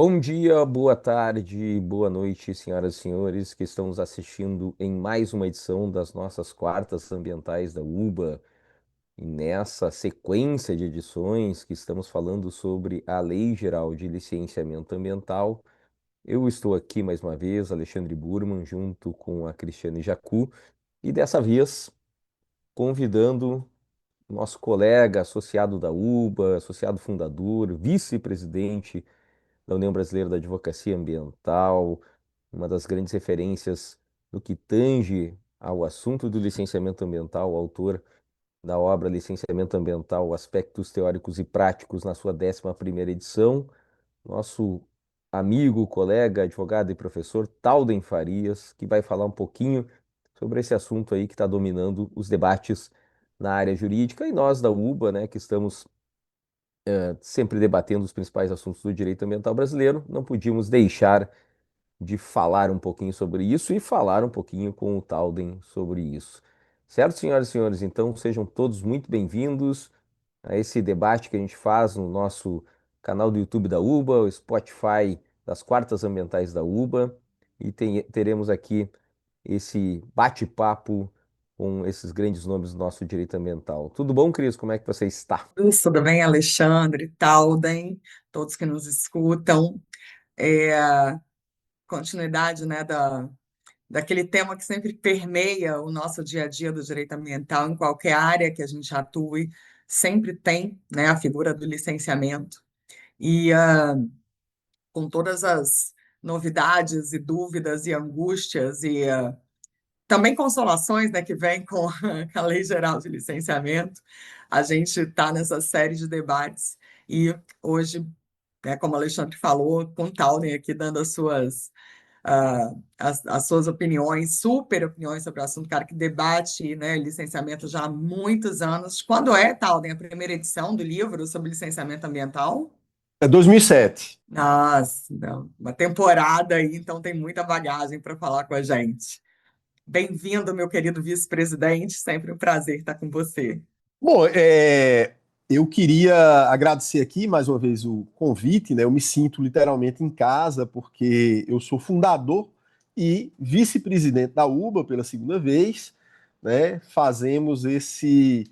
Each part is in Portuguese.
Bom dia, boa tarde, boa noite, senhoras e senhores que estão nos assistindo em mais uma edição das nossas quartas ambientais da UBA. E nessa sequência de edições que estamos falando sobre a Lei Geral de Licenciamento Ambiental, eu estou aqui mais uma vez, Alexandre Burman, junto com a Cristiane Jacu, e dessa vez convidando nosso colega associado da UBA, associado fundador, vice-presidente da União Brasileira da Advocacia Ambiental, uma das grandes referências no que tange ao assunto do licenciamento ambiental, o autor da obra Licenciamento Ambiental, Aspectos Teóricos e Práticos, na sua 11ª edição, nosso amigo, colega, advogado e professor Talden Farias, que vai falar um pouquinho sobre esse assunto aí que está dominando os debates na área jurídica, e nós da UBA, né, que estamos sempre debatendo os principais assuntos do direito ambiental brasileiro, não podíamos deixar de falar um pouquinho sobre isso e falar um pouquinho com o Talden sobre isso. Certo, senhoras e senhores? Então sejam todos muito bem-vindos a esse debate que a gente faz no nosso canal do YouTube da UBA, o Spotify das Quartas Ambientais da UBA, e teremos aqui esse bate-papo com esses grandes nomes do nosso direito ambiental. Tudo bom, Cris? Como é que você está? Tudo bem, Alexandre, Talden, todos que nos escutam. Continuidade, né, daquele tema que sempre permeia o nosso dia a dia do direito ambiental, em qualquer área que a gente atue, sempre tem, né, a figura do licenciamento. E com todas as novidades e dúvidas e angústias e também consolações, né, que vem com a Lei Geral de Licenciamento, a gente está nessa série de debates. E hoje, né, como o Alexandre falou, com o Talden aqui dando as suas opiniões, super opiniões sobre o assunto, cara que debate, né, licenciamento já há muitos anos. Quando é, Talden, a primeira edição do livro sobre licenciamento ambiental? É 2007. Nossa, não, uma temporada aí, então tem muita bagagem para falar com a gente. Bem-vindo, meu querido vice-presidente, sempre um prazer estar com você. Bom, eu queria agradecer aqui mais uma vez o convite, né? Eu me sinto literalmente em casa, porque eu sou fundador e vice-presidente da UBA pela segunda vez, né? Fazemos esse.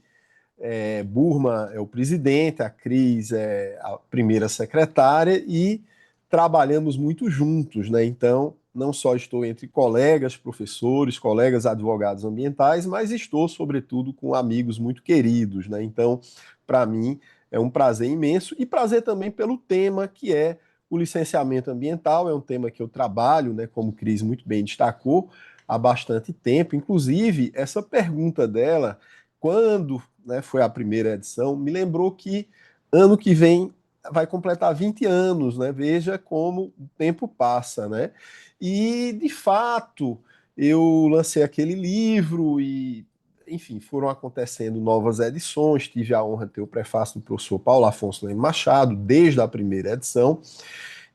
Burma é o presidente, a Cris é a primeira secretária e trabalhamos muito juntos, né? Então, não só estou entre colegas, professores, colegas advogados ambientais, mas estou, sobretudo, com amigos muito queridos, né? Então, para mim, é um prazer imenso e prazer também pelo tema que é o licenciamento ambiental. É um tema que eu trabalho, né? Como Cris muito bem destacou, há bastante tempo. Inclusive, essa pergunta dela, quando, né, foi a primeira edição, me lembrou que ano que vem vai completar 20 anos, né? Veja como o tempo passa, né? E, de fato, eu lancei aquele livro e, enfim, foram acontecendo novas edições. Tive a honra de ter o prefácio do professor Paulo Afonso Leme Machado, desde a primeira edição.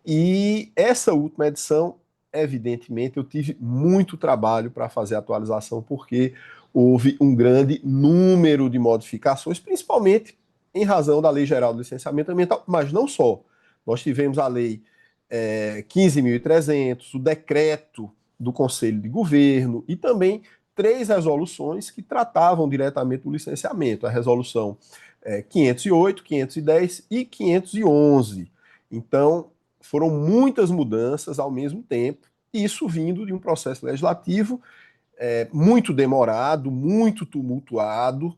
E essa última edição, evidentemente, eu tive muito trabalho para fazer a atualização, porque houve um grande número de modificações, principalmente em razão da Lei Geral do Licenciamento Ambiental, mas não só. Nós tivemos a Lei 15.300, o decreto do Conselho de Governo e também três resoluções que tratavam diretamente do licenciamento: a resolução 508, 510 e 511. Então, foram muitas mudanças ao mesmo tempo, isso vindo de um processo legislativo muito demorado, muito tumultuado,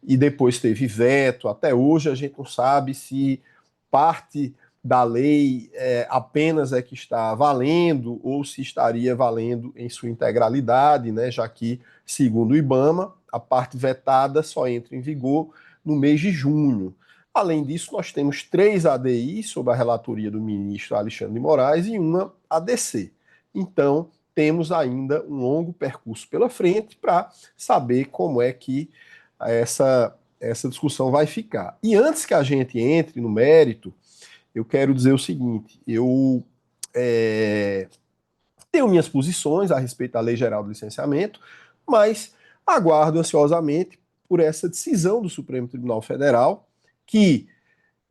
e depois teve veto. Até hoje a gente não sabe se parte da lei apenas é que está valendo ou se estaria valendo em sua integralidade, né? Já que, segundo o IBAMA, a parte vetada só entra em vigor no mês de junho. Além disso, nós temos três ADIs sob a relatoria do ministro Alexandre de Moraes e uma ADC. Então, temos ainda um longo percurso pela frente para saber como é que essa discussão vai ficar. E antes que a gente entre no mérito, eu quero dizer o seguinte: eu é, tenho minhas posições a respeito da Lei Geral do Licenciamento, mas aguardo ansiosamente por essa decisão do Supremo Tribunal Federal, que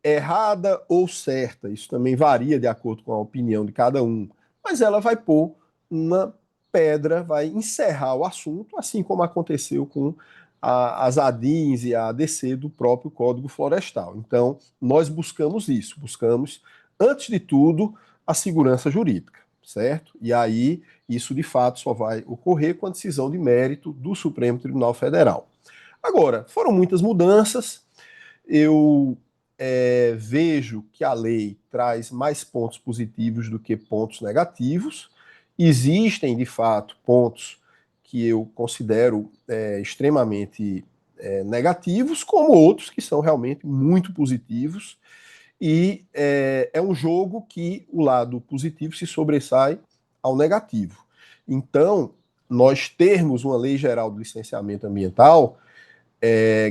errada ou certa, isso também varia de acordo com a opinião de cada um, mas ela vai pôr uma pedra, vai encerrar o assunto, assim como aconteceu com as ADINs e a ADC do próprio Código Florestal. Então, nós buscamos isso, buscamos, antes de tudo, a segurança jurídica, certo? E aí, isso de fato só vai ocorrer com a decisão de mérito do Supremo Tribunal Federal. Agora, foram muitas mudanças, eu vejo que a lei traz mais pontos positivos do que pontos negativos. Existem, de fato, pontos que eu considero extremamente negativos, como outros que são realmente muito positivos. E é um jogo que o lado positivo se sobressai ao negativo. Então, nós termos uma lei geral do licenciamento ambiental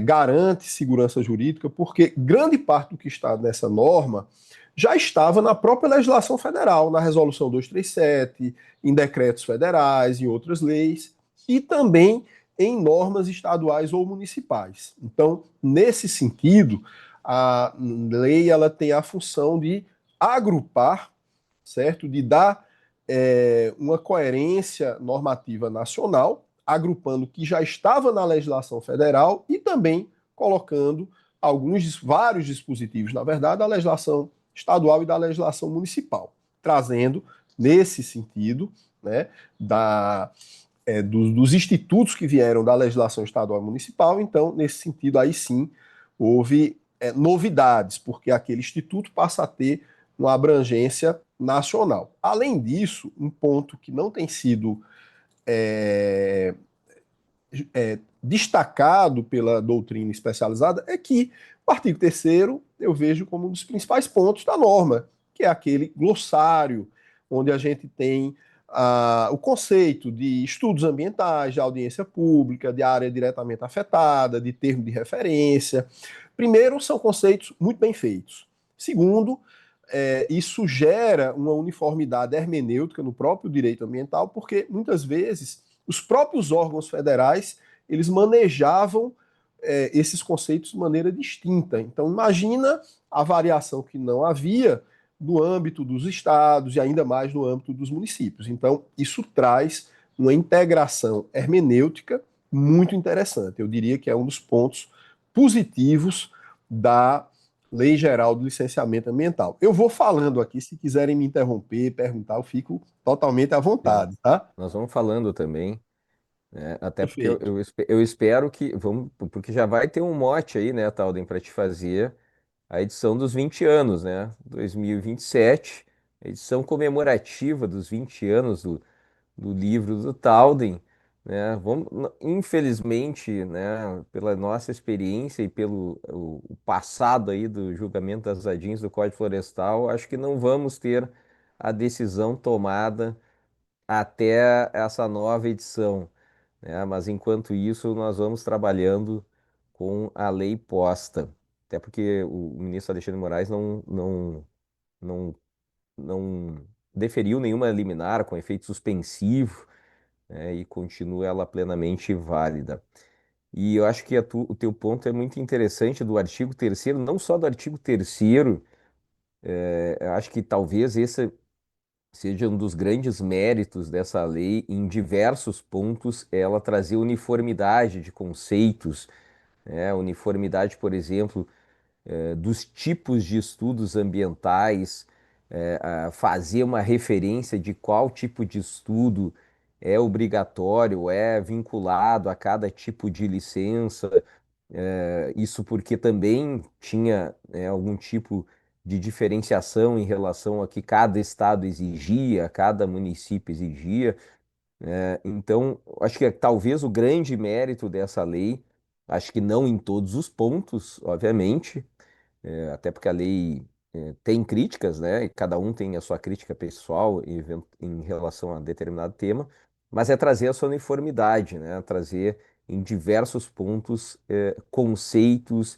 garante segurança jurídica, porque grande parte do que está nessa norma já estava na própria legislação federal, na Resolução 237, em decretos federais, em outras leis, e também em normas estaduais ou municipais. Então, nesse sentido, a lei ela tem a função de agrupar, certo? De dar uma coerência normativa nacional, agrupando o que já estava na legislação federal e também colocando vários dispositivos, na verdade, da legislação estadual e da legislação municipal, trazendo nesse sentido, né, dos institutos que vieram da legislação estadual e municipal. Então, nesse sentido, aí sim houve novidades, porque aquele instituto passa a ter uma abrangência nacional. Além disso, um ponto que não tem sido é, destacado pela doutrina especializada é que o artigo 3º eu vejo como um dos principais pontos da norma, que é aquele glossário, onde a gente tem o conceito de estudos ambientais, de audiência pública, de área diretamente afetada, de termo de referência. Primeiro, são conceitos muito bem feitos. Segundo, isso gera uma uniformidade hermenêutica no próprio direito ambiental, porque muitas vezes os próprios órgãos federais eles manejavam esses conceitos de maneira distinta. Então, imagina a variação que não havia no âmbito dos estados e ainda mais no âmbito dos municípios. Então, isso traz uma integração hermenêutica muito interessante. Eu diria que é um dos pontos positivos da Lei Geral do Licenciamento Ambiental. Eu vou falando aqui, se quiserem me interromper, perguntar, eu fico totalmente à Sim. vontade, tá? Nós vamos falando também, né? Até porque eu, Perfeito. eu, espe- eu espero que, vamos, porque já vai ter um mote aí, né, Talden, para te fazer a edição dos 20 anos, né? 2027, a edição comemorativa dos 20 anos do livro do Talden, né? Infelizmente, né, pela nossa experiência e pelo o passado aí do julgamento das ADINs do Código Florestal, acho que não vamos ter a decisão tomada até essa nova edição, né? Mas enquanto isso, nós vamos trabalhando com a lei posta. Até porque o ministro Alexandre de Moraes não, não deferiu nenhuma liminar com efeito suspensivo, né? E continua ela plenamente válida. E eu acho que o teu ponto é muito interessante do artigo 3º, não só do artigo 3º, eu acho que talvez esse seja um dos grandes méritos dessa lei, em diversos pontos, ela trazer uniformidade de conceitos, né? Uniformidade, por exemplo, dos tipos de estudos ambientais, fazer uma referência de qual tipo de estudo é obrigatório, é vinculado a cada tipo de licença, isso porque também tinha, algum tipo de diferenciação em relação a que cada estado exigia, cada município exigia. Então, acho que talvez o grande mérito dessa lei, acho que não em todos os pontos, obviamente, até porque a lei tem críticas, né? E cada um tem a sua crítica pessoal em relação a determinado tema, mas é trazer a sua uniformidade, né? Trazer em diversos pontos conceitos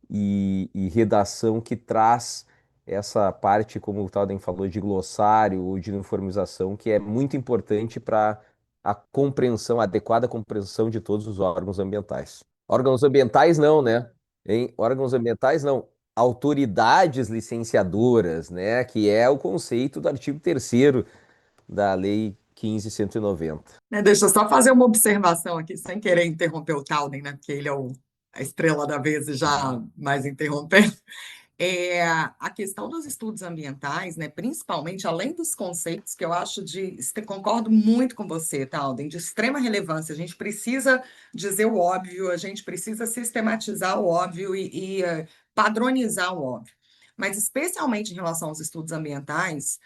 e redação que traz essa parte, como o Talden falou, de glossário ou de uniformização, que é muito importante para a compreensão, a adequada compreensão de todos os órgãos ambientais. Órgãos ambientais não, né? Órgãos ambientais não. autoridades licenciadoras, né? Que é o conceito do artigo 3º da Lei 15.190. Deixa eu só fazer uma observação aqui, sem querer interromper o Talden, né? Porque ele é a estrela da vez e já mais interrompendo. A questão dos estudos ambientais, né, principalmente além dos conceitos que eu acho concordo muito com você, Talden, de extrema relevância. A gente precisa dizer o óbvio, a gente precisa sistematizar o óbvio e padronizar o óbvio. Mas, especialmente em relação aos estudos ambientais,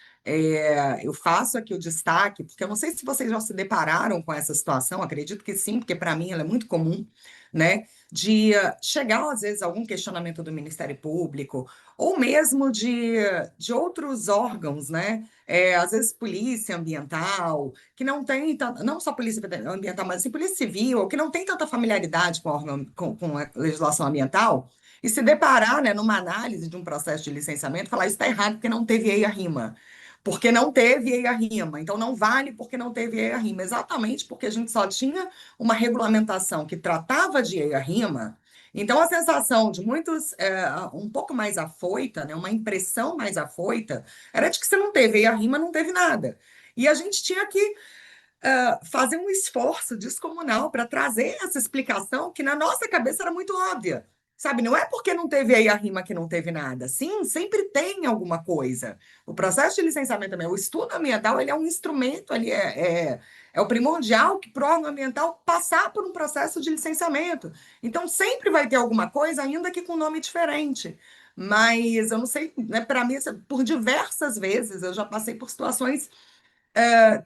eu faço aqui o destaque, porque eu não sei se vocês já se depararam com essa situação, acredito que sim, porque para mim ela é muito comum, né? De chegar, às vezes, a algum questionamento do Ministério Público, ou mesmo de outros órgãos, né? Às vezes, polícia ambiental, que não tem tanta, não só polícia ambiental, mas assim, polícia civil, que não tem tanta familiaridade com a legislação ambiental, e se deparar, né, numa análise de um processo de licenciamento, falar isso está errado porque não teve EIA-RIMA. Porque não teve EIA-RIMA, então não vale porque não teve EIA-RIMA. Exatamente porque a gente só tinha uma regulamentação que tratava de EIA-RIMA. Então, a sensação de muitos, um pouco mais afoita, né, uma impressão mais afoita, era de que se não teve EIA-RIMA, não teve nada. E a gente tinha que fazer um esforço descomunal para trazer essa explicação que na nossa cabeça era muito óbvia. Sabe, não é porque não teve aí a rima que não teve nada. Sim, sempre tem alguma coisa. O processo de licenciamento também, o estudo ambiental, ele é um instrumento, é o primordial para o órgão ambiental passar por um processo de licenciamento. Então, sempre vai ter alguma coisa, ainda que com nome diferente. Mas eu não sei, né, para mim, por diversas vezes, eu já passei por situações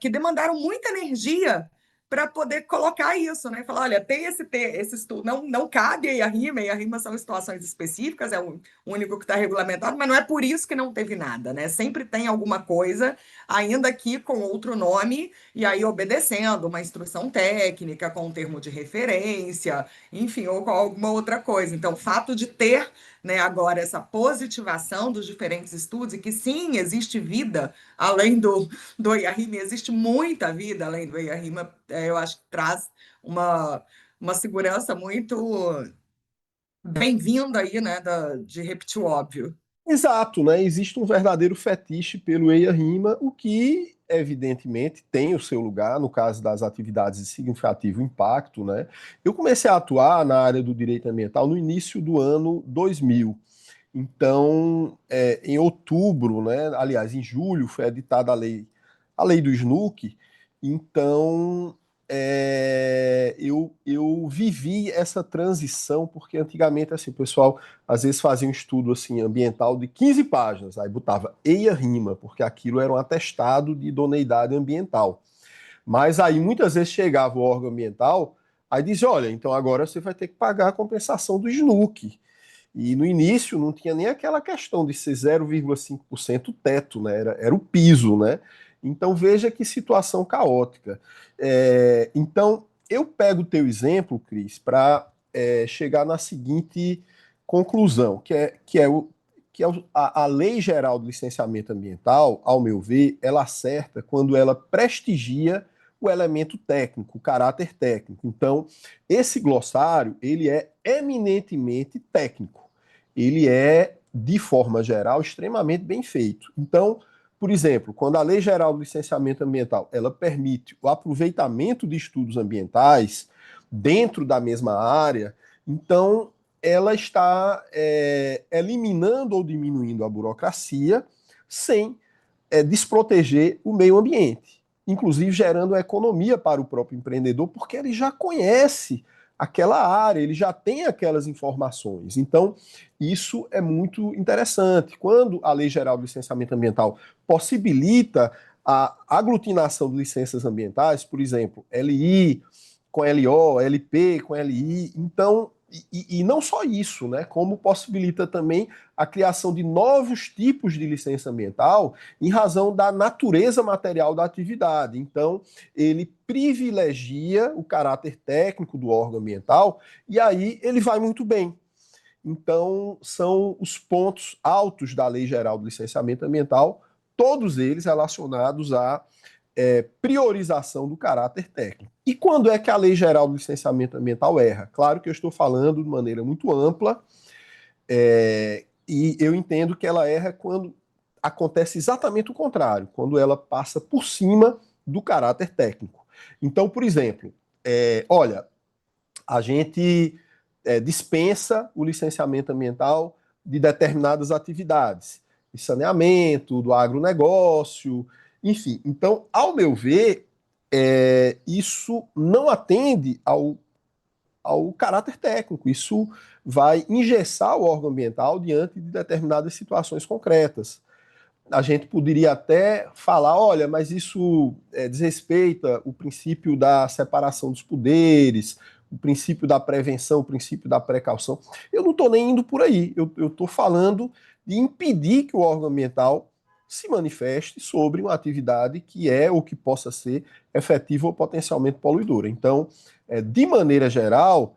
que demandaram muita energia para poder colocar isso, né? Falar, olha, tem esse estudo, não cabe e a rima são situações específicas, é o único que está regulamentado, mas não é por isso que não teve nada, né? Sempre tem alguma coisa, ainda que com outro nome, e aí obedecendo uma instrução técnica, com um termo de referência, enfim, ou com alguma outra coisa. Então, o fato de ter, né, agora essa positivação dos diferentes estudos, e que sim, existe vida além do EIA-RIMA, existe muita vida além do EIA-RIMA, eu acho que traz uma segurança muito bem-vinda aí, né, de repetir o óbvio. Exato, né? Existe um verdadeiro fetiche pelo EIA-RIMA, o que evidentemente tem o seu lugar no caso das atividades de significativo impacto, né? Eu comecei a atuar na área do direito ambiental no início do ano 2000. Então, em outubro, né? Aliás, em julho foi editada a lei do SNUC. Então, eu vivi essa transição porque antigamente assim, o pessoal às vezes fazia um estudo assim ambiental de 15 páginas, aí botava EIA-RIMA, porque aquilo era um atestado de idoneidade ambiental. Mas aí muitas vezes chegava o órgão ambiental, aí dizia, olha, então agora você vai ter que pagar a compensação do SNUC. E no início não tinha nem aquela questão de ser 0,5% teto, né? Era o piso, né? Então veja que situação caótica. Então eu pego o teu exemplo, Cris, para chegar na seguinte conclusão, a Lei Geral do Licenciamento Ambiental, ao meu ver, ela acerta quando ela prestigia o elemento técnico, o caráter técnico. Então, esse glossário, ele é eminentemente técnico. Ele é, de forma geral, extremamente bem feito. Então, por exemplo, quando a Lei Geral do Licenciamento Ambiental, ela permite o aproveitamento de estudos ambientais dentro da mesma área, então ela está eliminando ou diminuindo a burocracia sem desproteger o meio ambiente, inclusive gerando economia para o próprio empreendedor, porque ele já conhece aquela área, ele já tem aquelas informações. Então, isso é muito interessante. Quando a Lei Geral do Licenciamento Ambiental possibilita a aglutinação de licenças ambientais, por exemplo, LI com LO, LP com LI, então e não só isso, né? Como possibilita também a criação de novos tipos de licença ambiental em razão da natureza material da atividade. Então, ele privilegia o caráter técnico do órgão ambiental e aí ele vai muito bem. Então, são os pontos altos da Lei Geral do Licenciamento Ambiental, todos eles relacionados à priorização do caráter técnico. E quando é que a Lei Geral do Licenciamento Ambiental erra? Claro que eu estou falando de maneira muito ampla, E eu entendo que ela erra quando acontece exatamente o contrário, quando ela passa por cima do caráter técnico. Então, por exemplo, olha, a gente dispensa o licenciamento ambiental de determinadas atividades, de saneamento, do agronegócio, enfim. Então, ao meu ver, isso não atende ao caráter técnico, isso vai engessar o órgão ambiental diante de determinadas situações concretas. A gente poderia até falar, olha, mas isso desrespeita o princípio da separação dos poderes, o princípio da prevenção, o princípio da precaução. Eu não estou nem indo por aí, eu estou falando de impedir que o órgão ambiental se manifeste sobre uma atividade que é ou que possa ser efetiva ou potencialmente poluidora. Então, de maneira geral,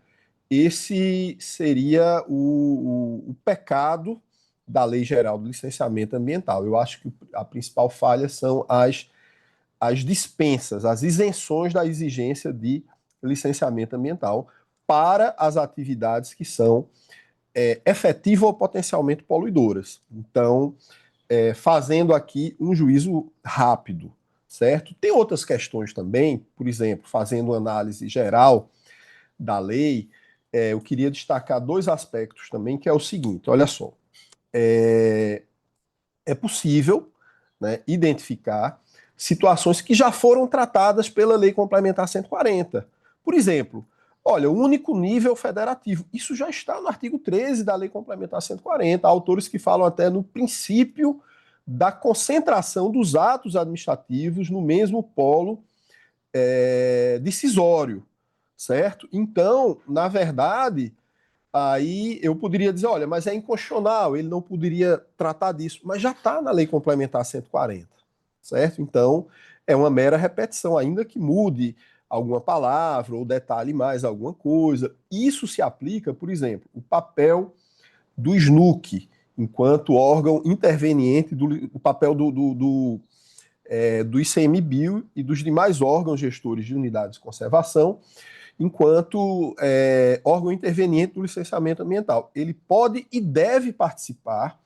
esse seria o pecado da Lei Geral do Licenciamento Ambiental. Eu acho que a principal falha são as dispensas, as isenções da exigência de licenciamento ambiental para as atividades que são efetivas ou potencialmente poluidoras. Então, fazendo aqui um juízo rápido, certo? Tem outras questões também, por exemplo, fazendo uma análise geral da lei, eu queria destacar dois aspectos também, que é o seguinte, olha só, é possível, né, identificar situações que já foram tratadas pela Lei Complementar 140. Por exemplo, olha, o único nível federativo. Isso já está no artigo 13 da Lei Complementar 140. Há autores que falam até no princípio da concentração dos atos administrativos no mesmo polo decisório, certo? Então, na verdade, aí eu poderia dizer, olha, mas é inconstitucional, ele não poderia tratar disso, mas já está na Lei Complementar 140, certo? Então, é uma mera repetição, ainda que mude alguma palavra ou detalhe mais alguma coisa. Isso se aplica, por exemplo, o papel do SNUC, enquanto órgão interveniente, o papel do ICMBio e dos demais órgãos gestores de unidades de conservação, enquanto órgão interveniente do licenciamento ambiental. Ele pode e deve participar,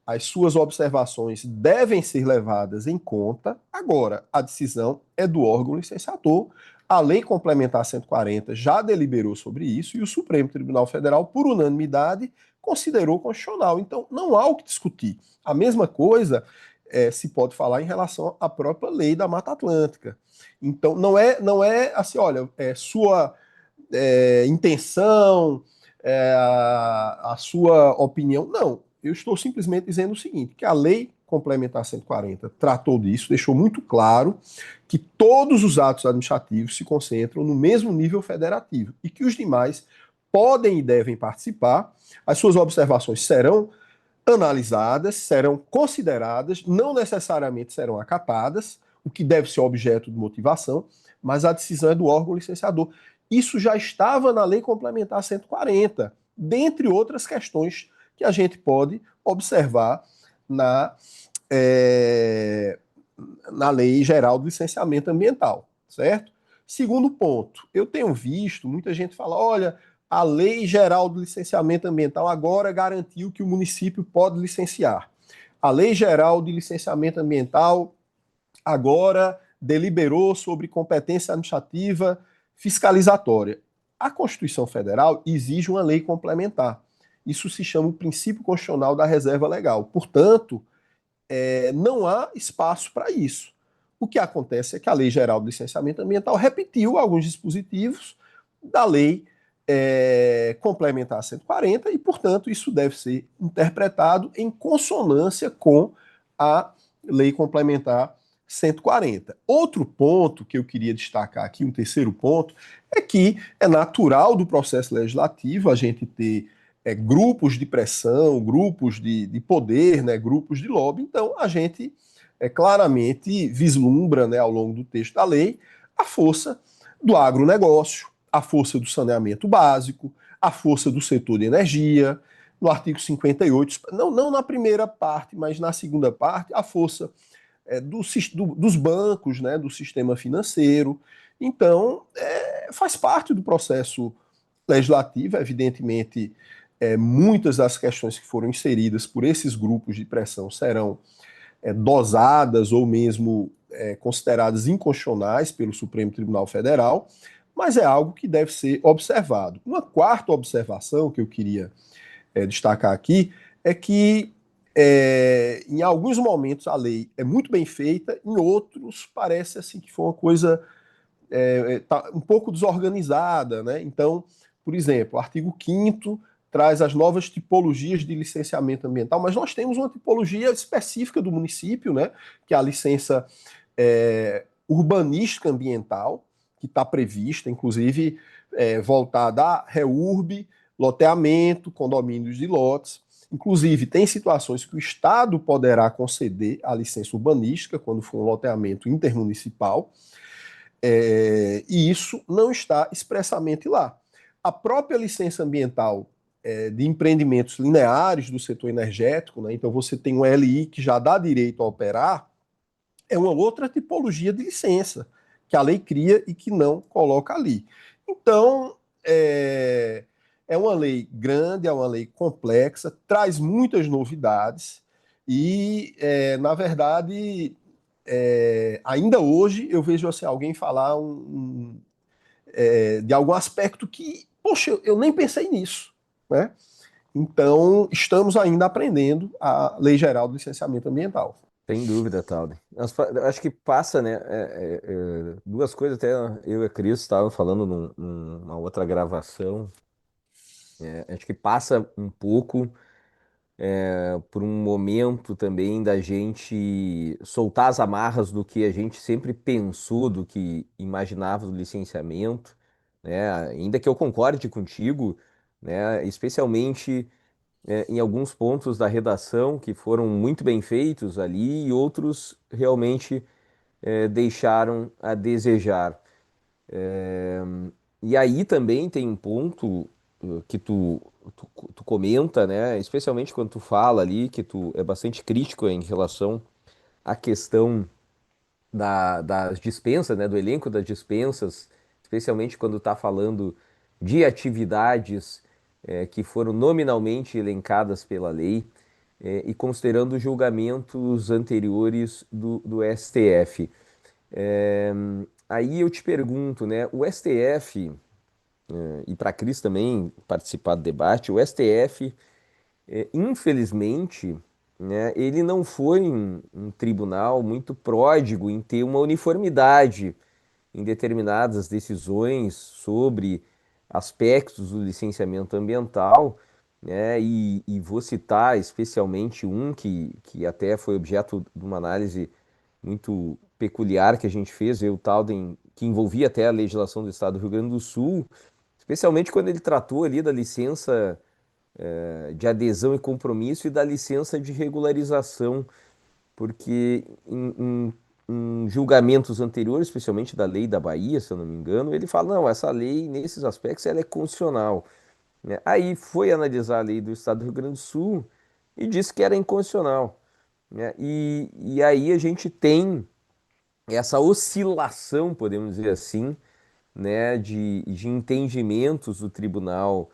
as suas observações devem ser levadas em conta. Agora, a decisão é do órgão licenciador. A Lei Complementar 140 já deliberou sobre isso e o Supremo Tribunal Federal, por unanimidade, considerou constitucional. Então, não há o que discutir. A mesma coisa se pode falar em relação à própria lei da Mata Atlântica. Então, não é assim, olha, sua intenção, a sua opinião. Não, eu estou simplesmente dizendo o seguinte, que a Lei Complementar 140 tratou disso, deixou muito claro que todos os atos administrativos se concentram no mesmo nível federativo e que os demais podem e devem participar. As suas observações serão analisadas, serão consideradas, não necessariamente serão acatadas, o que deve ser objeto de motivação, mas a decisão é do órgão licenciador. Isso já estava na Lei Complementar 140, dentre outras questões que a gente pode observar na, é, na Lei Geral do Licenciamento Ambiental, certo? Segundo ponto, eu tenho visto muita gente falar, olha, a Lei Geral do Licenciamento Ambiental agora garantiu que o município pode licenciar. A Lei Geral de Licenciamento Ambiental agora deliberou sobre competência administrativa fiscalizatória. A Constituição Federal exige uma lei complementar. Isso se chama o princípio constitucional da reserva legal. Portanto, não há espaço para isso. O que acontece é que a Lei Geral do Licenciamento Ambiental repetiu alguns dispositivos da Lei Complementar 140 e, portanto, isso deve ser interpretado em consonância com a Lei Complementar 140. Outro ponto que eu queria destacar aqui, um terceiro ponto, é que é natural do processo legislativo a gente ter grupos de pressão, grupos de poder, né, grupos de lobby. Então, a gente claramente vislumbra, né, ao longo do texto da lei a força do agronegócio, a força do saneamento básico, a força do setor de energia. No artigo 58, não na primeira parte, mas na segunda parte, a força dos bancos, né, do sistema financeiro. Então, faz parte do processo legislativo, evidentemente, muitas das questões que foram inseridas por esses grupos de pressão serão dosadas ou mesmo consideradas inconstitucionais pelo Supremo Tribunal Federal, mas é algo que deve ser observado. Uma quarta observação que eu queria destacar aqui é que em alguns momentos a lei é muito bem feita, em outros parece assim que foi uma coisa tá um pouco desorganizada, né? Então, por exemplo, o artigo 5º traz as novas tipologias de licenciamento ambiental, mas nós temos uma tipologia específica do município, né? Que é a licença urbanística ambiental, que está prevista, inclusive voltada a REURB, loteamento, condomínios de lotes. Inclusive, tem situações que o Estado poderá conceder a licença urbanística, quando for um loteamento intermunicipal, e isso não está expressamente lá. A própria licença ambiental de empreendimentos lineares do setor energético, né, então você tem um LI que já dá direito a operar, é uma outra tipologia de licença que a lei cria e que não coloca ali. Então, é uma lei grande, é uma lei complexa, traz muitas novidades e, na verdade, ainda hoje eu vejo assim, alguém falar de algum aspecto que, poxa, eu nem pensei nisso, né? Então, estamos ainda aprendendo a Lei Geral do Licenciamento Ambiental. Sem dúvida, Talden. Acho que passa, né? Duas coisas, até eu e a Cris estavam falando numa outra gravação. Acho que passa um pouco por um momento também da gente soltar as amarras do que a gente sempre pensou, do que imaginava do licenciamento, né? Ainda que eu concorde contigo, né? Especialmente em alguns pontos da redação que foram muito bem feitos ali e outros realmente deixaram a desejar. É, E aí também tem um ponto que tu comenta, né? Especialmente quando tu fala ali que tu é bastante crítico em relação à questão das dispensas, né? Do elenco das dispensas, especialmente quando tá falando de atividades que foram nominalmente elencadas pela lei e considerando julgamentos anteriores do STF. É, Aí eu te pergunto, né? O STF e para a Cris também participar do debate, o STF, infelizmente, né, ele não foi um tribunal muito pródigo em ter uma uniformidade em determinadas decisões sobre aspectos do licenciamento ambiental, né, e vou citar especialmente um que até foi objeto de uma análise muito peculiar que a gente fez, eu, Talden, que envolvia até a legislação do Estado do Rio Grande do Sul, especialmente quando ele tratou ali da licença de adesão e compromisso e da licença de regularização, porque em julgamentos anteriores, especialmente da lei da Bahia, se eu não me engano, ele fala, não, essa lei, nesses aspectos, ela é constitucional, né? Aí foi analisar a lei do Estado do Rio Grande do Sul e disse que era inconstitucional, né? E aí a gente tem essa oscilação, podemos dizer assim, né, de entendimentos do Tribunal,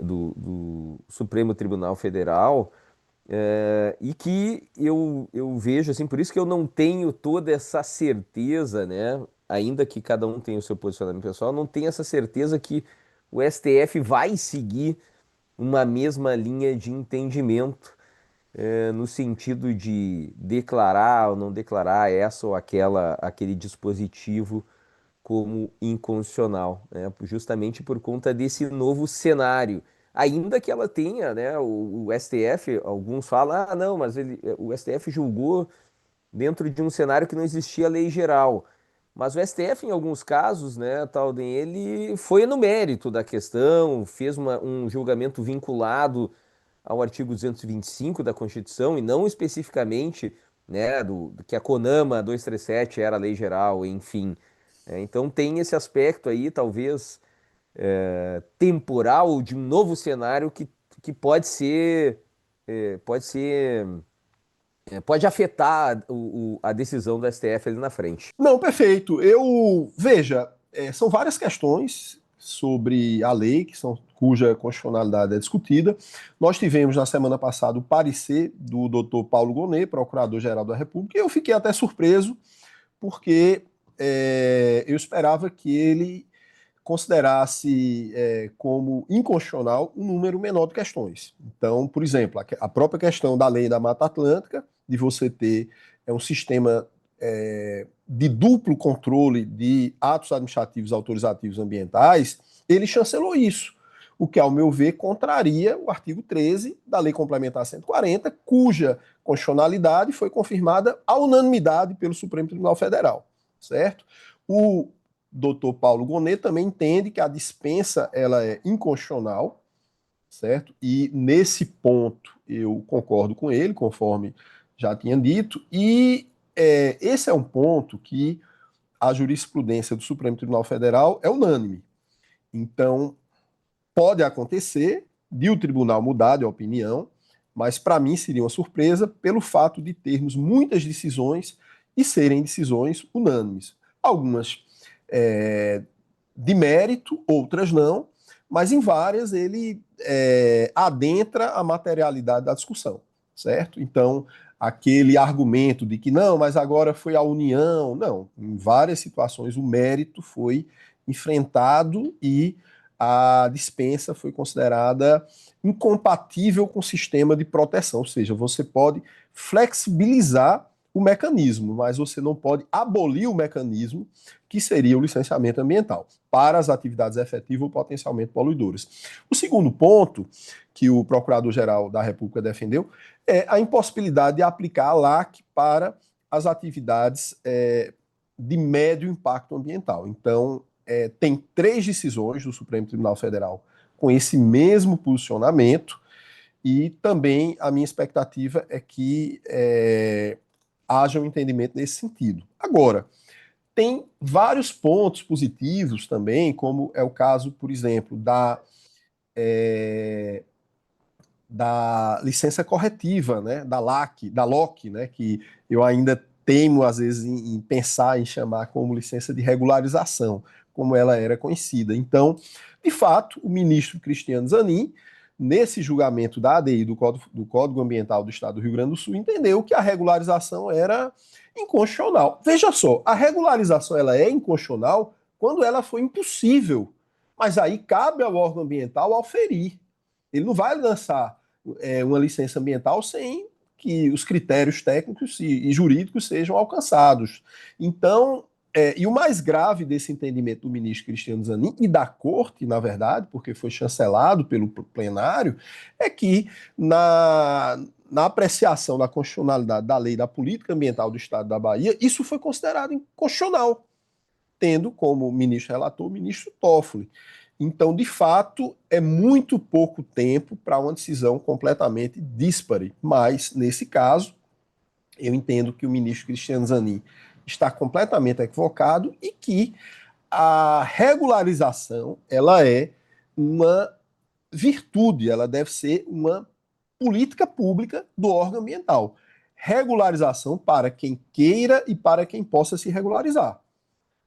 do Supremo Tribunal Federal, e que eu vejo assim, por isso que eu não tenho toda essa certeza, né, ainda que cada um tenha o seu posicionamento pessoal, não tenho essa certeza que o STF vai seguir uma mesma linha de entendimento, no sentido de declarar ou não declarar essa ou aquele dispositivo como inconstitucional, né? Justamente por conta desse novo cenário. Ainda que ela tenha, né, o STF, alguns falam, ah, não, mas o STF julgou dentro de um cenário que não existia lei geral. Mas o STF, em alguns casos, né, Talden, ele foi no mérito da questão, fez um julgamento vinculado ao artigo 225 da Constituição e não especificamente, né, do que a CONAMA 237 era a lei geral, enfim. Então tem esse aspecto aí, talvez temporal, de um novo cenário que pode ser, pode afetar a decisão do STF ali na frente. Não, perfeito. Veja, são várias questões sobre a lei que são cuja constitucionalidade é discutida. Nós tivemos na semana passada o parecer do doutor Paulo Gonet, Procurador-Geral da República, e eu fiquei até surpreso, porque eu esperava que ele considerasse como inconstitucional um número menor de questões. Então, por exemplo, a própria questão da lei da Mata Atlântica, de você ter um sistema de duplo controle de atos administrativos autorizativos ambientais, ele chancelou isso, o que, ao meu ver, contraria o artigo 13 da Lei Complementar 140, cuja constitucionalidade foi confirmada à unanimidade pelo Supremo Tribunal Federal, certo? O doutor Paulo Gonet também entende que a dispensa ela é inconstitucional, certo? E nesse ponto eu concordo com ele, conforme já tinha dito, e esse é um ponto que a jurisprudência do Supremo Tribunal Federal é unânime. Então, pode acontecer de o tribunal mudar de opinião, mas para mim seria uma surpresa pelo fato de termos muitas decisões e serem decisões unânimes. Algumas de mérito, outras não, mas em várias ele adentra a materialidade da discussão, certo? Então, aquele argumento de que não, mas agora foi a União, não, em várias situações o mérito foi enfrentado e a dispensa foi considerada incompatível com o sistema de proteção, ou seja, você pode flexibilizar o mecanismo, mas você não pode abolir o mecanismo que seria o licenciamento ambiental para as atividades efetivas ou potencialmente poluidoras. O segundo ponto que o Procurador-Geral da República defendeu é a impossibilidade de aplicar a LAC para as atividades de médio impacto ambiental. Então, tem 3 decisões do Supremo Tribunal Federal com esse mesmo posicionamento, e também a minha expectativa é que haja um entendimento nesse sentido. Agora, tem vários pontos positivos também, como é o caso, por exemplo, da licença corretiva, né, da LOC, né, que eu ainda temo, às vezes, em pensar em chamar como licença de regularização, como ela era conhecida. Então, de fato, o ministro Cristiano Zanin, nesse julgamento da ADI do Código Ambiental do Estado do Rio Grande do Sul, entendeu que a regularização era inconstitucional. Veja só, a regularização ela é inconstitucional quando ela foi impossível, mas aí cabe ao órgão ambiental auferir. Ele não vai lançar uma licença ambiental sem que os critérios técnicos e jurídicos sejam alcançados. Então, e o mais grave desse entendimento do ministro Cristiano Zanin e da corte, na verdade, porque foi chancelado pelo plenário, é que na apreciação da constitucionalidade da lei da política ambiental do Estado da Bahia, isso foi considerado inconstitucional, tendo como ministro relator o ministro Toffoli. Então, de fato, é muito pouco tempo para uma decisão completamente díspare. Mas, nesse caso, eu entendo que o ministro Cristiano Zanin está completamente equivocado e que a regularização ela é uma virtude, ela deve ser uma política pública do órgão ambiental. Regularização para quem queira e para quem possa se regularizar.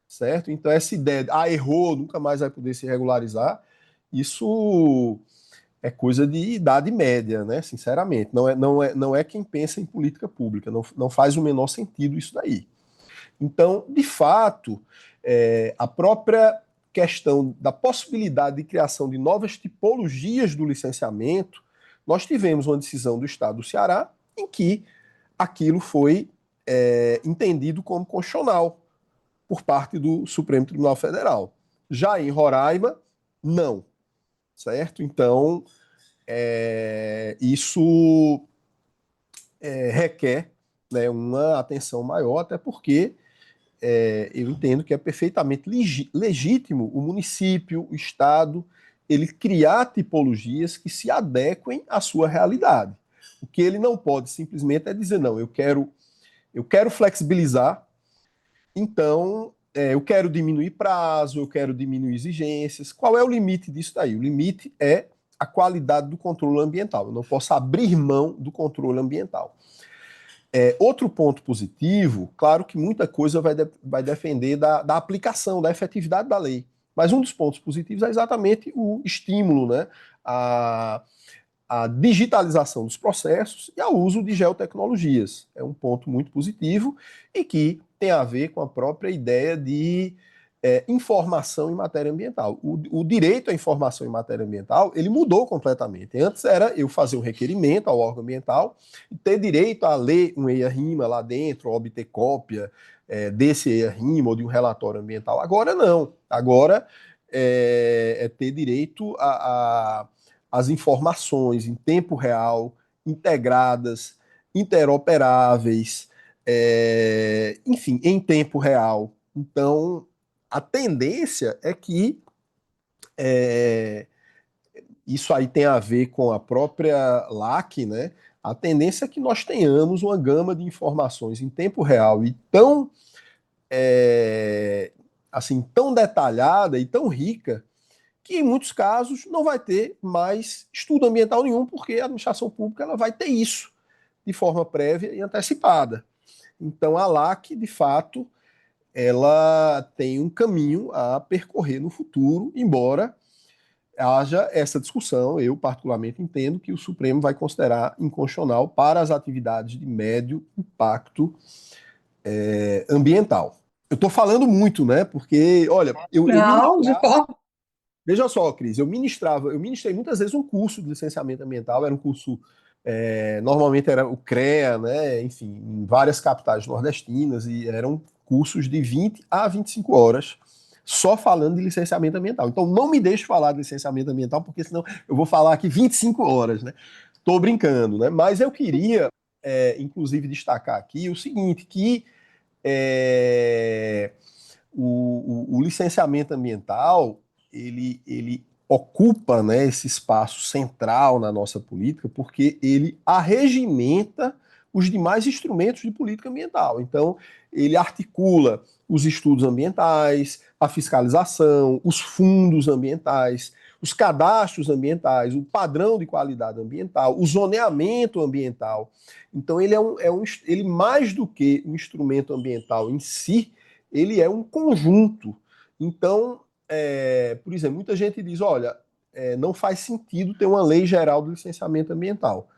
Certo? Então, essa ideia de, errou, nunca mais vai poder se regularizar, isso é coisa de idade média, né? Sinceramente. Não é quem pensa em política pública, não faz o menor sentido isso daí. Então, de fato, a própria questão da possibilidade de criação de novas tipologias do licenciamento, nós tivemos uma decisão do Estado do Ceará em que aquilo foi entendido como constitucional por parte do Supremo Tribunal Federal. Já em Roraima, não. Certo? Então, isso requer, né, uma atenção maior, até porque eu entendo que é perfeitamente legítimo o município, o Estado, ele criar tipologias que se adequem à sua realidade. O que ele não pode simplesmente é dizer, não, eu quero flexibilizar, então eu quero diminuir prazo, eu quero diminuir exigências. Qual é o limite disso daí? O limite é a qualidade do controle ambiental. Eu não posso abrir mão do controle ambiental. Outro ponto positivo, claro que muita coisa vai depender da aplicação, da efetividade da lei. Mas um dos pontos positivos é exatamente o estímulo, né, a digitalização dos processos e ao uso de geotecnologias. É um ponto muito positivo e que tem a ver com a própria ideia de informação em matéria ambiental. O direito à informação em matéria ambiental, ele mudou completamente. Antes era eu fazer um requerimento ao órgão ambiental e ter direito a ler um EIA-RIMA lá dentro, ou obter cópia desse EIA-RIMA ou de um relatório ambiental. Agora não. Agora é ter direito as informações em tempo real, integradas, interoperáveis, enfim, em tempo real. Então, a tendência é que isso aí tem a ver com a própria LAC, né? A tendência é que nós tenhamos uma gama de informações em tempo real e tão assim tão detalhada e tão rica que em muitos casos não vai ter mais estudo ambiental nenhum, porque a administração pública ela vai ter isso de forma prévia e antecipada. Então a LAC, de fato, ela tem um caminho a percorrer no futuro, embora haja essa discussão. Eu particularmente entendo que o Supremo vai considerar inconstitucional para as atividades de médio impacto ambiental. Eu estou falando muito, né? Porque, olha, eu Não, de ministrava. forma. Veja só, Cris, eu ministrei muitas vezes um curso de licenciamento ambiental, era um curso, normalmente era o CREA, né, enfim, em várias capitais nordestinas, e eram cursos de 20 a 25 horas, só falando de licenciamento ambiental. Então não me deixe falar de licenciamento ambiental, porque senão eu vou falar aqui 25 horas, né? Estou brincando, né? Mas eu queria, inclusive, destacar aqui o seguinte, que o licenciamento ambiental ele ocupa, né, esse espaço central na nossa política, porque ele arregimenta os demais instrumentos de política ambiental. Então, ele articula os estudos ambientais, a fiscalização, os fundos ambientais, os cadastros ambientais, o padrão de qualidade ambiental, o zoneamento ambiental. Então, ele mais do que um instrumento ambiental em si, ele é um conjunto. Então, por exemplo, muita gente diz, olha, não faz sentido ter uma lei geral do licenciamento ambiental.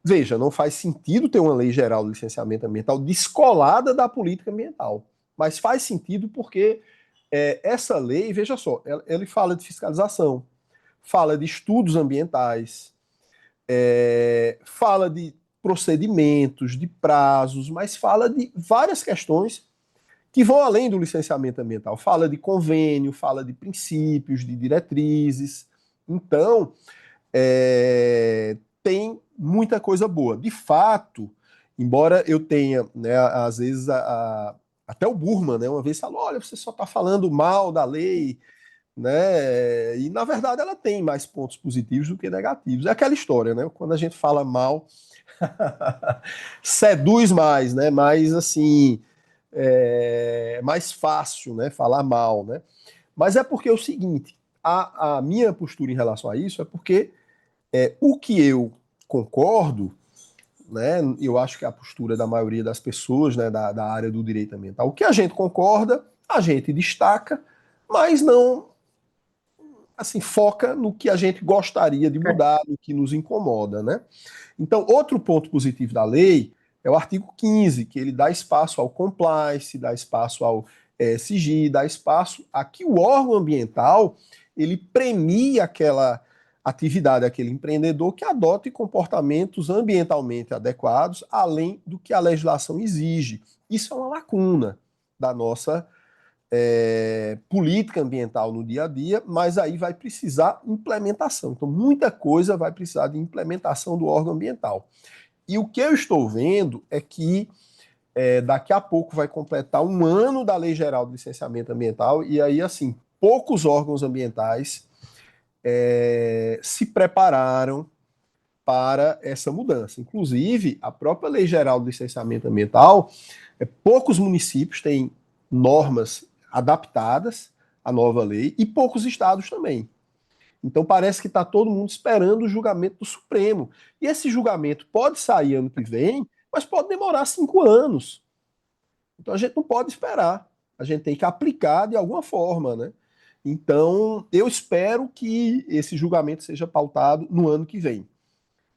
Veja, não faz sentido ter uma lei geral do licenciamento ambiental descolada da política ambiental. Mas faz sentido porque essa lei, veja só, ele fala de fiscalização, fala de estudos ambientais, fala de procedimentos, de prazos, mas fala de várias questões que vão além do licenciamento ambiental. Fala de convênio, fala de princípios, de diretrizes. Então, tem muita coisa boa. De fato, embora eu tenha, né, às vezes, até o Burman, né, uma vez falou, olha, você só está falando mal da lei, né? E, na verdade, ela tem mais pontos positivos do que negativos. É aquela história, né? Quando a gente fala mal, seduz mais, né? Mas, assim, mais fácil, né, falar mal, né? Mas é porque é o seguinte, a minha postura em relação a isso é porque o que eu concordo, né, eu acho que é a postura da maioria das pessoas, né, da área do direito ambiental, o que a gente concorda, a gente destaca, mas não, assim, foca no que a gente gostaria de mudar, no que nos incomoda, né? Então, outro ponto positivo da lei é o artigo 15, que ele dá espaço ao compliance, dá espaço ao ESG, dá espaço a que o órgão ambiental ele premie aquela atividade, aquele empreendedor que adote comportamentos ambientalmente adequados, além do que a legislação exige. Isso é uma lacuna da nossa política ambiental no dia a dia, mas aí vai precisar implementação. Então, muita coisa vai precisar de implementação do órgão ambiental. E o que eu estou vendo é que daqui a pouco vai completar um ano da Lei Geral de Licenciamento Ambiental, e aí, assim, poucos órgãos ambientais se prepararam para essa mudança. Inclusive, a própria Lei Geral de Licenciamento Ambiental, poucos municípios têm normas adaptadas à nova lei e poucos estados também. Então parece que está todo mundo esperando o julgamento do Supremo. E esse julgamento pode sair ano que vem, mas pode demorar 5 anos. Então a gente não pode esperar. A gente tem que aplicar de alguma forma, né? Então, eu espero que esse julgamento seja pautado no ano que vem.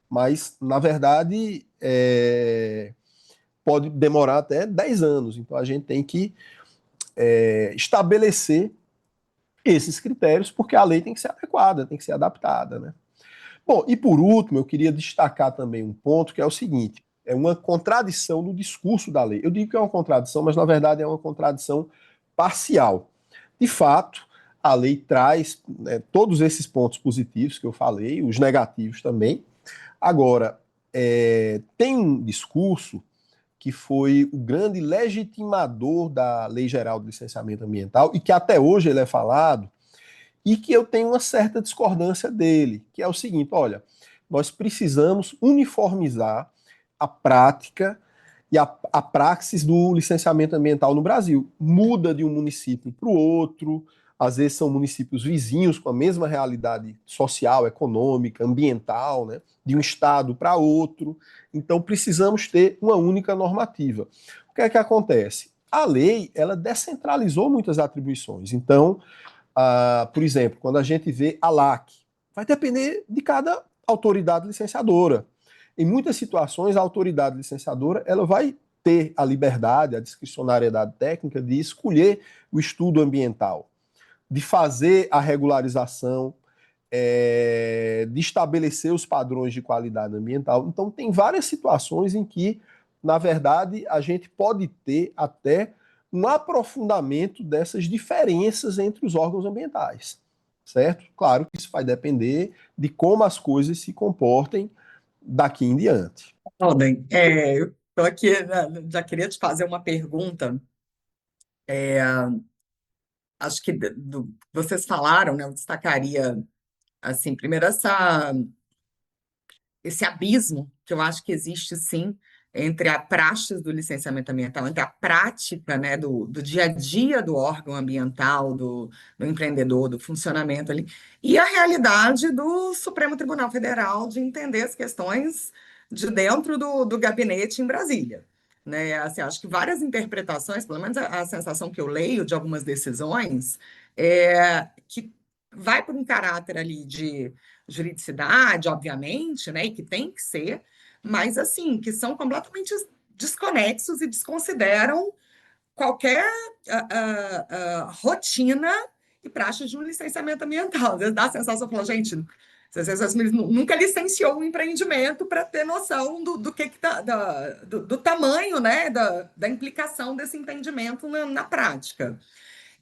Mas, na verdade, pode demorar até 10 anos. Então, a gente tem que estabelecer esses critérios, porque a lei tem que ser adequada, tem que ser adaptada, né? Bom, e por último, eu queria destacar também um ponto que é o seguinte: é uma contradição no discurso da lei. Eu digo que é uma contradição, mas na verdade é uma contradição parcial. De fato, a lei traz, né, todos esses pontos positivos que eu falei, os negativos também. Agora, tem um discurso que foi o grande legitimador da Lei Geral do Licenciamento Ambiental e que até hoje ele é falado, e que eu tenho uma certa discordância dele, que é o seguinte: olha, nós precisamos uniformizar a prática e a praxis do licenciamento ambiental no Brasil. Muda de um município para o outro, às vezes são municípios vizinhos com a mesma realidade social, econômica, ambiental, né, de um estado para outro. Então precisamos ter uma única normativa. O que é que acontece? A lei, ela descentralizou muitas atribuições. Então, por exemplo, quando a gente vê a LAC, vai depender de cada autoridade licenciadora. Em muitas situações, a autoridade licenciadora ela vai ter a liberdade, a discricionariedade técnica de escolher o estudo ambiental, de fazer a regularização, de estabelecer os padrões de qualidade ambiental. Então, tem várias situações em que, na verdade, a gente pode ter até um aprofundamento dessas diferenças entre os órgãos ambientais, certo? Claro que isso vai depender de como as coisas se comportem daqui em diante. Alden, eu estou aqui, né, já queria te fazer uma pergunta. Acho que vocês falaram, né? Eu destacaria, assim, primeiro esse abismo que eu acho que existe, sim, entre a praxis do licenciamento ambiental, entre a prática, né, do dia a dia do órgão ambiental, do empreendedor, do funcionamento ali, e a realidade do Supremo Tribunal Federal de entender as questões de dentro do gabinete em Brasília. Né? Assim, acho que várias interpretações, pelo menos a sensação que eu leio de algumas decisões, é que vai por um caráter ali de juridicidade, obviamente, né, e que tem que ser, mas assim, que são completamente desconexos e desconsideram qualquer rotina e praxe de um licenciamento ambiental. Às vezes dá a sensação, fala, gente, nunca licenciou um empreendimento para ter noção do que tá, do tamanho, né, da implicação desse entendimento na prática.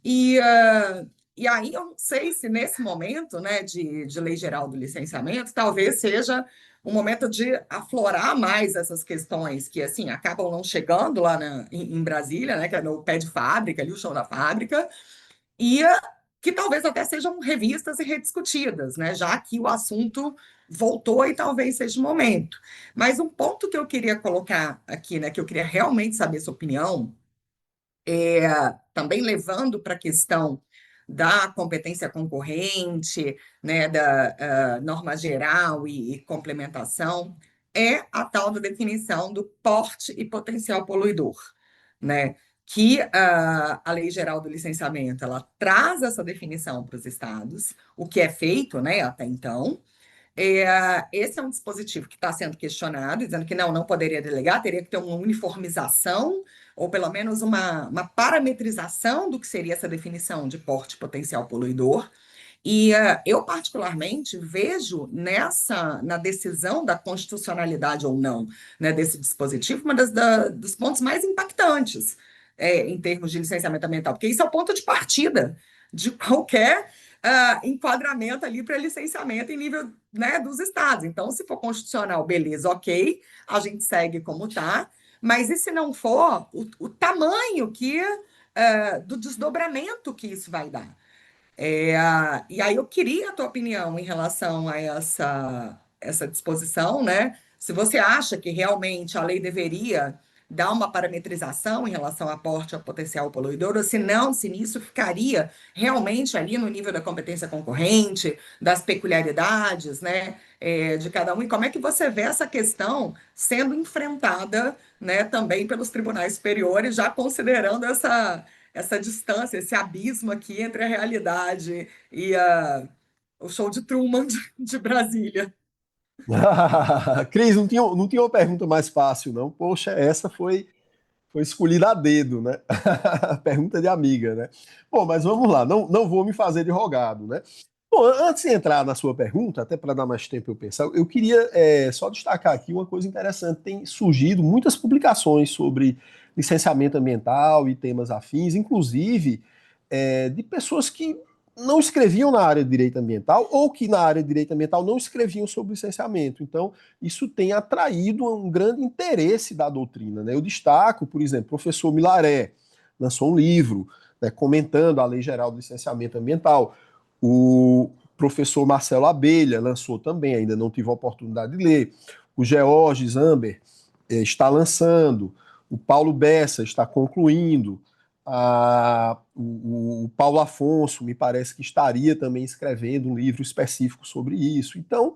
E aí eu não sei se nesse momento, né, de lei geral do licenciamento, talvez seja um momento de aflorar mais essas questões que assim acabam não chegando lá em Brasília, né, que é no pé de fábrica, ali o chão da fábrica, e que talvez até sejam revistas e rediscutidas, né, já que o assunto voltou e talvez seja o momento. Mas um ponto que eu queria colocar aqui, né, que eu queria realmente saber sua opinião, também levando para a questão da competência concorrente, né, da norma geral e complementação, é a tal da definição do porte e potencial poluidor, né? Que a Lei Geral do Licenciamento ela traz essa definição para os estados, o que é feito, né, até então. Esse é um dispositivo que está sendo questionado, dizendo que não poderia delegar, teria que ter uma uniformização, ou pelo menos uma parametrização do que seria essa definição de porte potencial poluidor. E eu, particularmente, vejo na decisão da constitucionalidade ou não, né, desse dispositivo, dos pontos mais impactantes em termos de licenciamento ambiental, porque isso é o ponto de partida de qualquer enquadramento ali para licenciamento em nível, né, dos estados. Então, se for constitucional, beleza, ok, a gente segue como está, mas e se não for, o tamanho do desdobramento que isso vai dar? E aí eu queria a tua opinião em relação a essa disposição, né? Se você acha que realmente a lei deveria dar uma parametrização em relação a aporte ao potencial poluidor, ou se não, se nisso ficaria realmente ali no nível da competência concorrente, das peculiaridades, né, de cada um, e como é que você vê essa questão sendo enfrentada, né, também pelos tribunais superiores, já considerando essa distância, esse abismo aqui entre a realidade e o show de Truman de Brasília. Cris, não tinha uma pergunta mais fácil, não. Poxa, essa foi escolhida a dedo, né? Pergunta de amiga, né? Bom, mas vamos lá, não vou me fazer de rogado, né? Bom, antes de entrar na sua pergunta, até para dar mais tempo eu pensar, eu queria só destacar aqui uma coisa interessante. Tem surgido muitas publicações sobre licenciamento ambiental e temas afins, inclusive de pessoas que não escreviam na área de direito ambiental ou que na área de direito ambiental não escreviam sobre licenciamento. Então, isso tem atraído um grande interesse da doutrina, né? Eu destaco, por exemplo, o professor Milaré lançou um livro, né, comentando a Lei Geral do Licenciamento Ambiental. O professor Marcelo Abelha lançou também, ainda não tive a oportunidade de ler. O George Zamber está lançando. O Paulo Bessa está concluindo. O Paulo Afonso me parece que estaria também escrevendo um livro específico sobre isso. Então,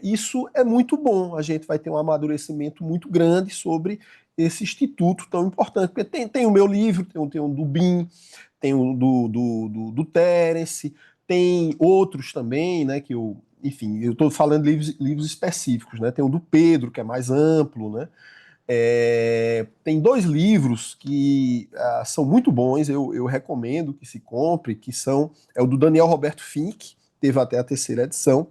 isso é muito bom. A gente vai ter um amadurecimento muito grande sobre esse instituto tão importante. Porque tem o meu livro, tem o do BIM, tem o do Terence, tem outros também, né? Que eu, enfim, eu estou falando de livros específicos, né? Tem o do Pedro, que é mais amplo, né? Tem dois livros que são muito bons, eu recomendo que se compre, que são o do Daniel Roberto Fink, teve até a terceira edição,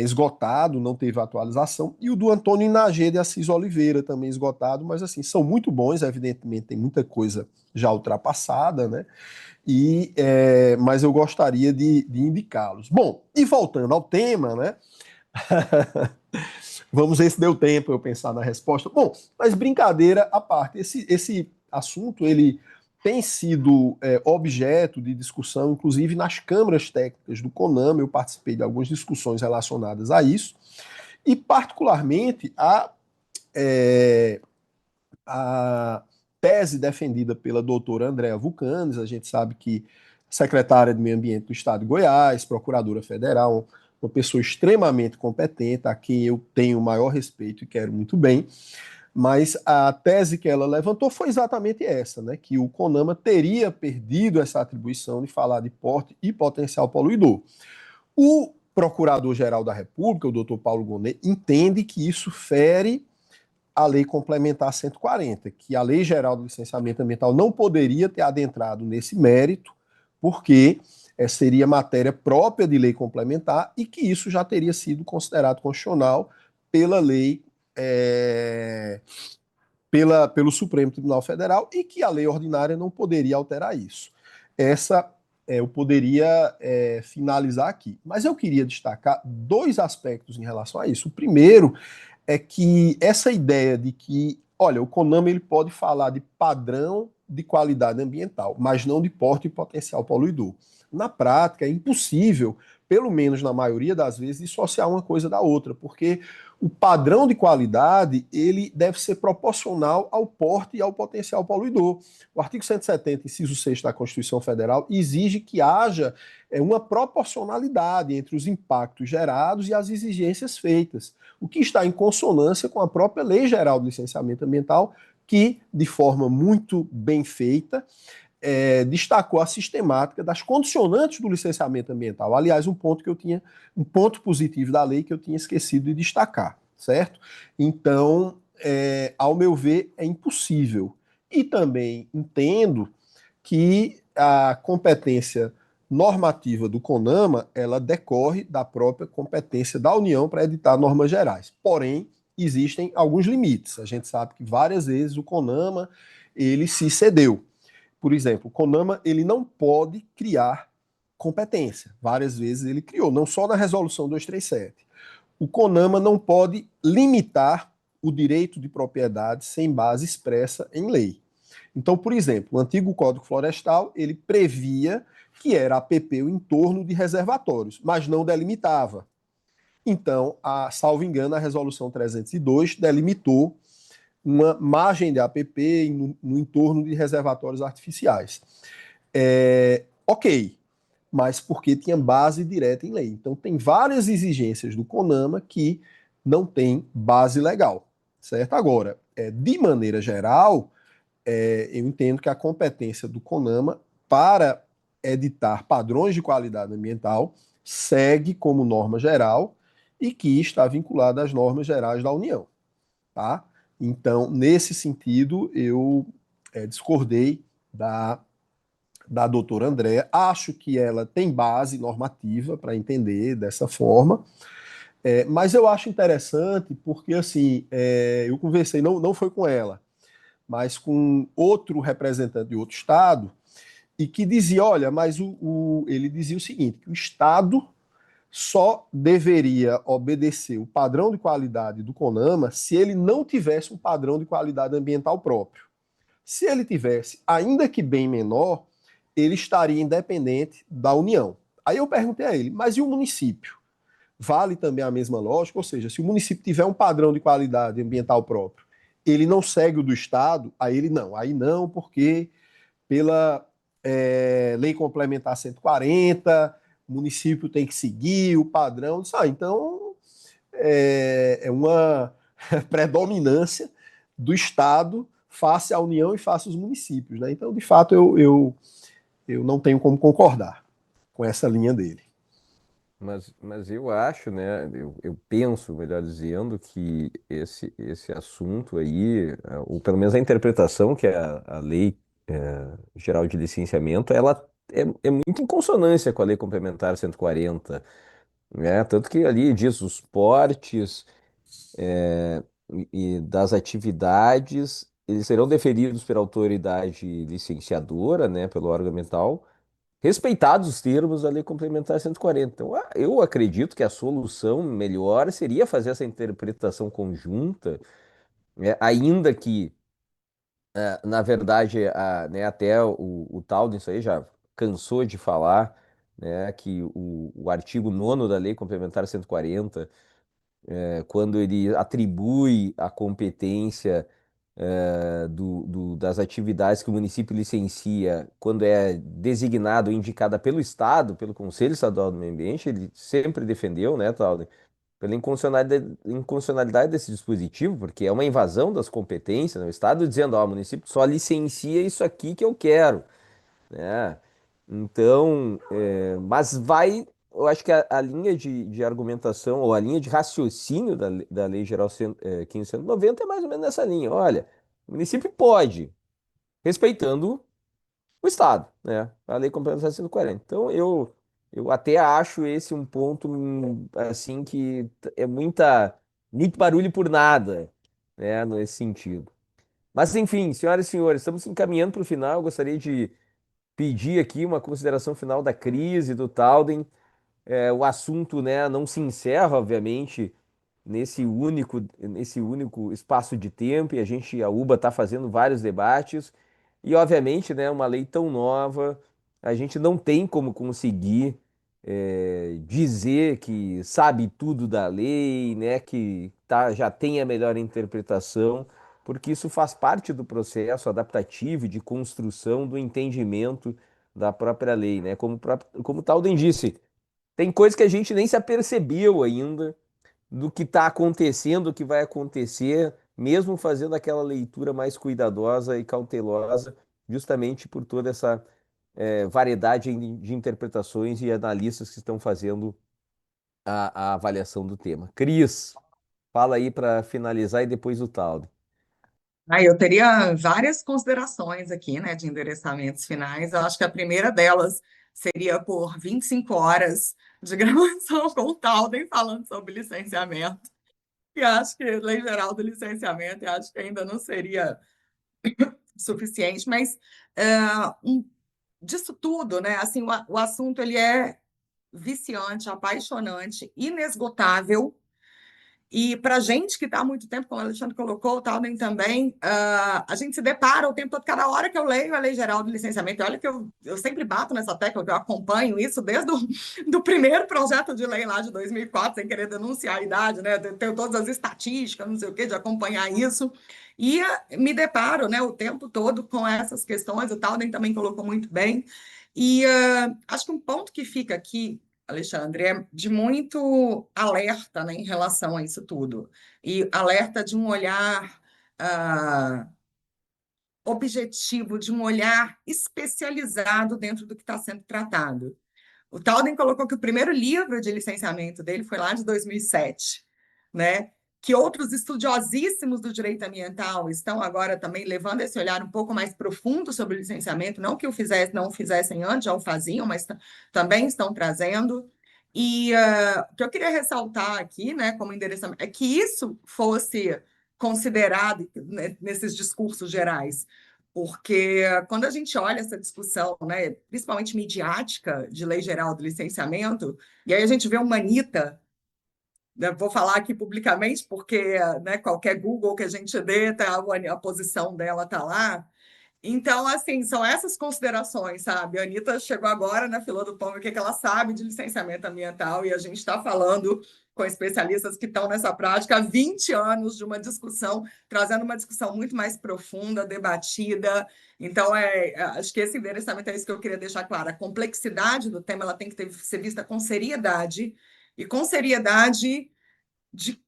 esgotado, não teve atualização, e o do Antônio Inagê de Assis Oliveira, também esgotado, mas assim, são muito bons, evidentemente tem muita coisa já ultrapassada, né? Mas eu gostaria de indicá-los. Bom, e voltando ao tema, né? Vamos ver se deu tempo eu pensar na resposta. Bom, mas brincadeira à parte, esse assunto ele tem sido objeto de discussão, inclusive nas câmaras técnicas do CONAMA. Eu participei de algumas discussões relacionadas a isso, e particularmente a tese defendida pela doutora Andréa Vulcanes. A gente sabe que secretária de Meio Ambiente do Estado de Goiás, procuradora federal, uma pessoa extremamente competente, a quem eu tenho o maior respeito e quero muito bem, mas a tese que ela levantou foi exatamente essa, né, que o CONAMA teria perdido essa atribuição de falar de porte e potencial poluidor. O Procurador-Geral da República, o doutor Paulo Gonet, entende que isso fere a Lei Complementar 140, que a Lei Geral do Licenciamento Ambiental não poderia ter adentrado nesse mérito, porque seria matéria própria de lei complementar e que isso já teria sido considerado constitucional pela lei, pelo Supremo Tribunal Federal, e que a lei ordinária não poderia alterar isso. Eu poderia finalizar aqui. Mas eu queria destacar dois aspectos em relação a isso. O primeiro é que essa ideia de que, olha, o CONAMA ele pode falar de padrão de qualidade ambiental, mas não de porte e potencial poluidor. Na prática, é impossível, pelo menos na maioria das vezes, dissociar uma coisa da outra, porque o padrão de qualidade ele deve ser proporcional ao porte e ao potencial poluidor. O artigo 170, inciso 6 da Constituição Federal, exige que haja uma proporcionalidade entre os impactos gerados e as exigências feitas, o que está em consonância com a própria Lei Geral do Licenciamento Ambiental, que, de forma muito bem feita, destacou a sistemática das condicionantes do licenciamento ambiental. Aliás, um ponto positivo da lei que eu tinha esquecido de destacar, certo? Então, ao meu ver, é impossível. E também entendo que a competência normativa do CONAMA, ela decorre da própria competência da União para editar normas gerais. Porém, existem alguns limites. A gente sabe que várias vezes o CONAMA ele se cedeu. Por exemplo, o CONAMA ele não pode criar competência. Várias vezes ele criou, não só na resolução 237. O CONAMA não pode limitar o direito de propriedade sem base expressa em lei. Então, por exemplo, o antigo Código Florestal, ele previa que era APP o entorno de reservatórios, mas não delimitava. Então, salvo engano, a resolução 302 delimitou uma margem de APP no entorno de reservatórios artificiais. Ok, mas porque tinha base direta em lei. Então, tem várias exigências do CONAMA que não tem base legal, certo? Agora, de maneira geral, eu entendo que a competência do CONAMA para editar padrões de qualidade ambiental segue como norma geral e que está vinculada às normas gerais da União, tá? Então, nesse sentido, eu discordei da doutora Andréa. Acho que ela tem base normativa para entender dessa forma, mas eu acho interessante porque, assim, eu conversei, não foi com ela, mas com outro representante de outro estado, e que dizia, olha, mas ele dizia o seguinte, que o estado só deveria obedecer o padrão de qualidade do CONAMA se ele não tivesse um padrão de qualidade ambiental próprio. Se ele tivesse, ainda que bem menor, ele estaria independente da União. Aí eu perguntei a ele, mas e o município? Vale também a mesma lógica? Ou seja, se o município tiver um padrão de qualidade ambiental próprio, ele não segue o do Estado, aí não, porque pela Lei Complementar 140, o município tem que seguir o padrão. Então é uma predominância do Estado face à União e face aos municípios. Né? Então, de fato, eu não tenho como concordar com essa linha dele. Mas eu acho, né? Eu penso, melhor dizendo, que esse assunto aí, ou pelo menos a interpretação que é a Lei Geral de Licenciamento, ela é muito em consonância com a Lei Complementar 140, né? Tanto que ali diz os portes e das atividades, eles serão deferidos pela autoridade licenciadora, né? Pelo órgão ambiental respeitados os termos da Lei Complementar 140. Então, eu acredito que a solução melhor seria fazer essa interpretação conjunta, né, ainda que, na verdade, né, até o tal disso aí já cansou de falar, né, que o artigo 9º da Lei Complementar 140, quando ele atribui a competência das atividades que o município licencia, quando é designado ou indicada pelo Estado, pelo Conselho Estadual do Meio Ambiente, ele sempre defendeu, né, Talden, pela inconstitucionalidade desse dispositivo, porque é uma invasão das competências, né? O Estado dizendo, ó, o município só licencia isso aqui que eu quero, né? Então, mas eu acho que a linha de argumentação, ou a linha de raciocínio da Lei Geral 1590 é mais ou menos nessa linha. Olha, o município pode, respeitando o Estado, né? A Lei Complementar 140. Então, eu até acho esse um ponto, assim, que é muito barulho por nada, né? Nesse sentido. Mas, enfim, senhoras e senhores, estamos encaminhando para o final. Eu gostaria de pedir aqui uma consideração final da crise do Talden. O assunto, né, não se encerra, obviamente, nesse único espaço de tempo, e a UBA está fazendo vários debates, e obviamente, né, uma lei tão nova, a gente não tem como conseguir dizer que sabe tudo da lei, né, que já tem a melhor interpretação, porque isso faz parte do processo adaptativo e de construção do entendimento da própria lei, né? Como o Talden disse, tem coisas que a gente nem se apercebeu ainda do que está acontecendo, do que vai acontecer, mesmo fazendo aquela leitura mais cuidadosa e cautelosa, justamente por toda essa variedade de interpretações e analistas que estão fazendo a avaliação do tema. Cris, fala aí para finalizar e depois o Taldo. Eu teria várias considerações aqui, né, de endereçamentos finais. Eu acho que a primeira delas seria por 25 horas de gravação com o Talden falando sobre licenciamento. E acho que lei geral do licenciamento, eu acho que ainda não seria suficiente, mas disso tudo, né, assim, o assunto ele é viciante, apaixonante, inesgotável. E para a gente que está há muito tempo, como o Alexandre colocou, o Talden também, a gente se depara o tempo todo, cada hora que eu leio a Lei Geral do Licenciamento, olha que eu sempre bato nessa tecla, que eu acompanho isso desde do primeiro projeto de lei lá de 2004, sem querer denunciar a idade, né? Tenho todas as estatísticas, não sei o quê, de acompanhar isso, e me deparo, né, o tempo todo com essas questões, o Talden também colocou muito bem, e acho que um ponto que fica aqui, Alexandre, é de muito alerta, né, em relação a isso tudo. E alerta de um olhar objetivo, de um olhar especializado dentro do que está sendo tratado. O Talden colocou que o primeiro livro de licenciamento dele foi lá de 2007, né? Que outros estudiosíssimos do direito ambiental estão agora também levando esse olhar um pouco mais profundo sobre o licenciamento, não que não o fizessem antes, já o faziam, mas também estão trazendo. E o que eu queria ressaltar aqui, né, como endereçamento, é que isso fosse considerado, né, nesses discursos gerais, porque quando a gente olha essa discussão, né, principalmente midiática, de lei geral do licenciamento, e aí a gente vê uma Anitta, né, vou falar aqui publicamente, porque, né, qualquer Google que a gente dê, tá, a posição dela está lá. Então, assim, são essas considerações, sabe? A Anitta chegou agora na fila do pão, o que ela sabe de licenciamento ambiental, e a gente está falando com especialistas que estão nessa prática há 20 anos de uma discussão, trazendo uma discussão muito mais profunda, debatida. Então, acho que esse endereçamento é isso que eu queria deixar claro. A complexidade do tema ela tem que ser vista com seriedade, e com seriedade de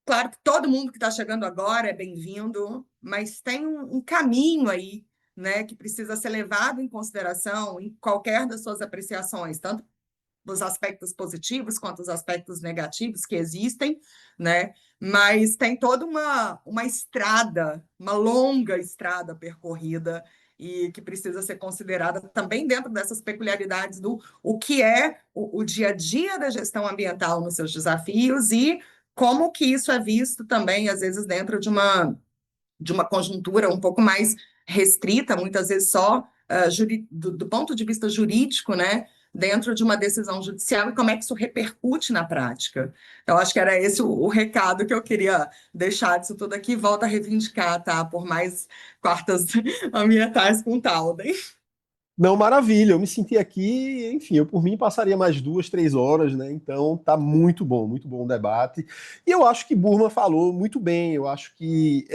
claro que todo mundo que está chegando agora é bem-vindo, mas tem um caminho aí, né, que precisa ser levado em consideração em qualquer das suas apreciações, tanto os aspectos positivos quanto os aspectos negativos que existem, né? Mas tem toda uma estrada, uma longa estrada percorrida e que precisa ser considerada também dentro dessas peculiaridades do o que é o dia a dia da gestão ambiental nos seus desafios e como que isso é visto também, às vezes, dentro de uma conjuntura um pouco mais restrita, muitas vezes só do ponto de vista jurídico, né, dentro de uma decisão judicial e como é que isso repercute na prática. Então, acho que era esse o recado que eu queria deixar disso tudo aqui. Volto a reivindicar, tá, por mais quartas ambientais com Talden. Não, maravilha. Eu me senti aqui, enfim, eu por mim passaria mais 2, 3 horas, né? Então tá muito bom o debate. E eu acho que Burma falou muito bem. Eu acho que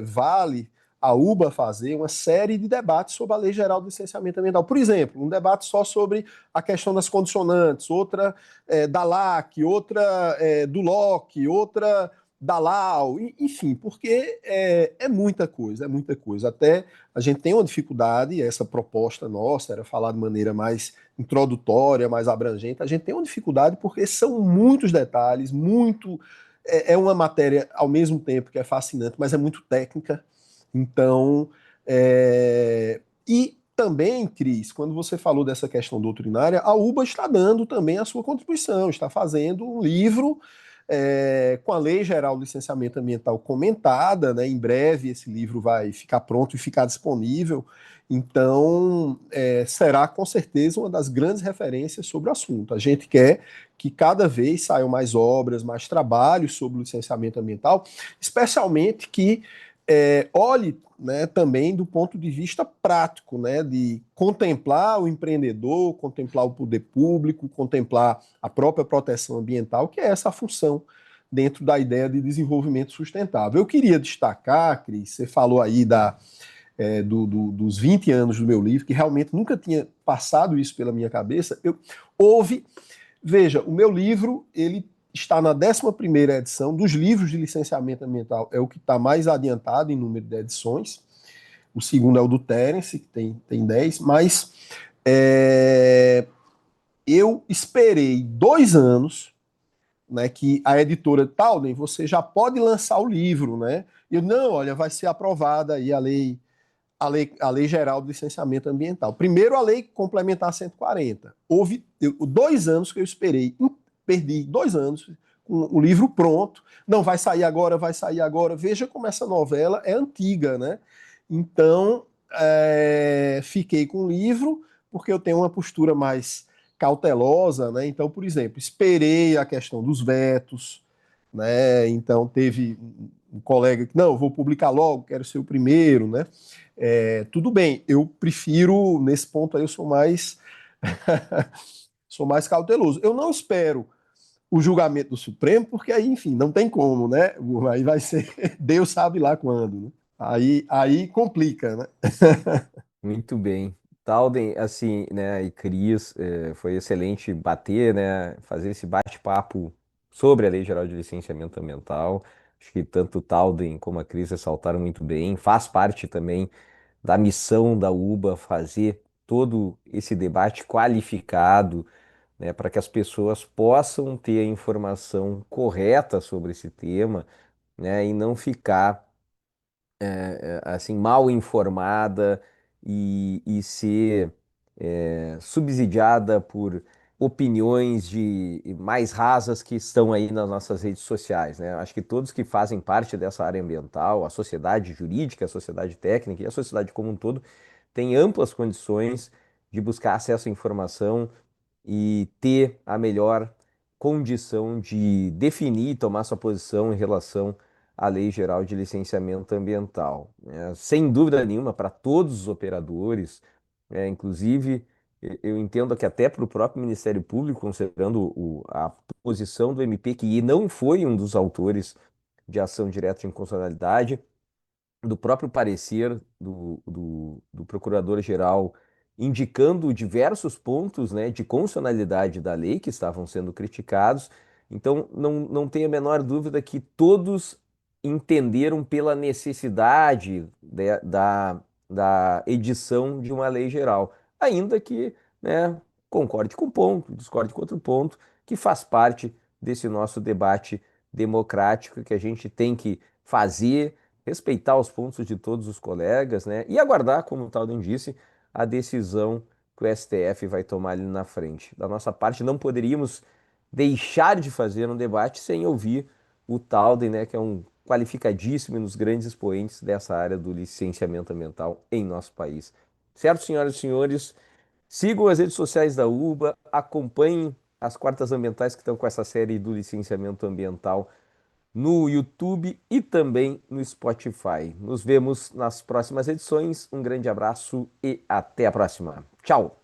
vale a UBA fazer uma série de debates sobre a Lei Geral do Licenciamento Ambiental. Por exemplo, um debate só sobre a questão das condicionantes, outra da LAC, outra do LOC, outra da LAU, enfim, porque é muita coisa, é muita coisa. Até a gente tem uma dificuldade, essa proposta nossa era falar de maneira mais introdutória, mais abrangente. A gente tem uma dificuldade porque são muitos detalhes, muito. É uma matéria, ao mesmo tempo que é fascinante, mas é muito técnica. Então. E também, Cris, quando você falou dessa questão doutrinária, a UBA está dando também a sua contribuição, está fazendo um livro com a Lei Geral do Licenciamento Ambiental comentada, né? Em breve esse livro vai ficar pronto e ficar disponível. Então, será com certeza uma das grandes referências sobre o assunto. A gente quer que cada vez saiam mais obras, mais trabalhos sobre o licenciamento ambiental, especialmente que olhe, né, também do ponto de vista prático, né, de contemplar o empreendedor, contemplar o poder público, contemplar a própria proteção ambiental, que é essa a função dentro da ideia de desenvolvimento sustentável. Eu queria destacar, Cris, você falou aí dos 20 anos do meu livro, que realmente nunca tinha passado isso pela minha cabeça. Veja, o meu livro, ele está na 11ª edição dos livros de licenciamento ambiental, é o que está mais adiantado em número de edições. O segundo é o do Terence, que tem 10, mas eu esperei 2 anos, né, que a editora Talden, você já pode lançar o livro, né? Eu, não, olha, vai ser aprovada aí a lei geral do licenciamento ambiental. Primeiro a lei complementar 140. Houve 2 anos que eu esperei, perdi 2 anos com o livro pronto. Não, vai sair agora, vai sair agora. Veja como essa novela é antiga, né? Então, fiquei com o livro, porque eu tenho uma postura mais cautelosa, né? Então, por exemplo, esperei a questão dos vetos, né? Então, teve um colega que, não, eu vou publicar logo, quero ser o primeiro, né? Tudo bem, eu prefiro, nesse ponto aí, eu sou mais sou mais cauteloso. Eu não espero o julgamento do Supremo, porque aí, enfim, não tem como, né? Aí vai ser, Deus sabe lá quando, né? Aí complica, né? Muito bem. Talden, assim, né, e Cris, foi excelente bater, né, fazer esse bate-papo sobre a Lei Geral de Licenciamento Ambiental. Acho que tanto o Talden como a Cris ressaltaram muito bem. Faz parte também da missão da UBA fazer todo esse debate qualificado, né, para que as pessoas possam ter a informação correta sobre esse tema, né, e não ficar assim mal informada e ser subsidiada por opiniões de mais rasas que estão aí nas nossas redes sociais, né? Acho que todos que fazem parte dessa área ambiental, a sociedade jurídica, a sociedade técnica e a sociedade como um todo, têm amplas condições de buscar acesso à informação e ter a melhor condição de definir e tomar sua posição em relação à Lei Geral de Licenciamento Ambiental. Sem dúvida nenhuma, para todos os operadores, inclusive, eu entendo que até para o próprio Ministério Público, considerando a posição do MP, que não foi um dos autores de ação direta de inconstitucionalidade, do próprio parecer do procurador-geral indicando diversos pontos, né, de constitucionalidade da lei que estavam sendo criticados. Então, não tenho a menor dúvida que todos entenderam pela necessidade da edição de uma lei geral, ainda que, né, concorde com um ponto, discorde com outro ponto, que faz parte desse nosso debate democrático que a gente tem que fazer, respeitar os pontos de todos os colegas, né? E aguardar, como o Talden disse, a decisão que o STF vai tomar ali na frente. Da nossa parte, não poderíamos deixar de fazer um debate sem ouvir o Talden, né, que é um qualificadíssimo e um dos grandes expoentes dessa área do licenciamento ambiental em nosso país. Certo, senhoras e senhores? Sigam as redes sociais da UBA, acompanhem as quartas ambientais que estão com essa série do licenciamento ambiental no YouTube e também no Spotify. Nos vemos nas próximas edições. Um grande abraço e até a próxima. Tchau!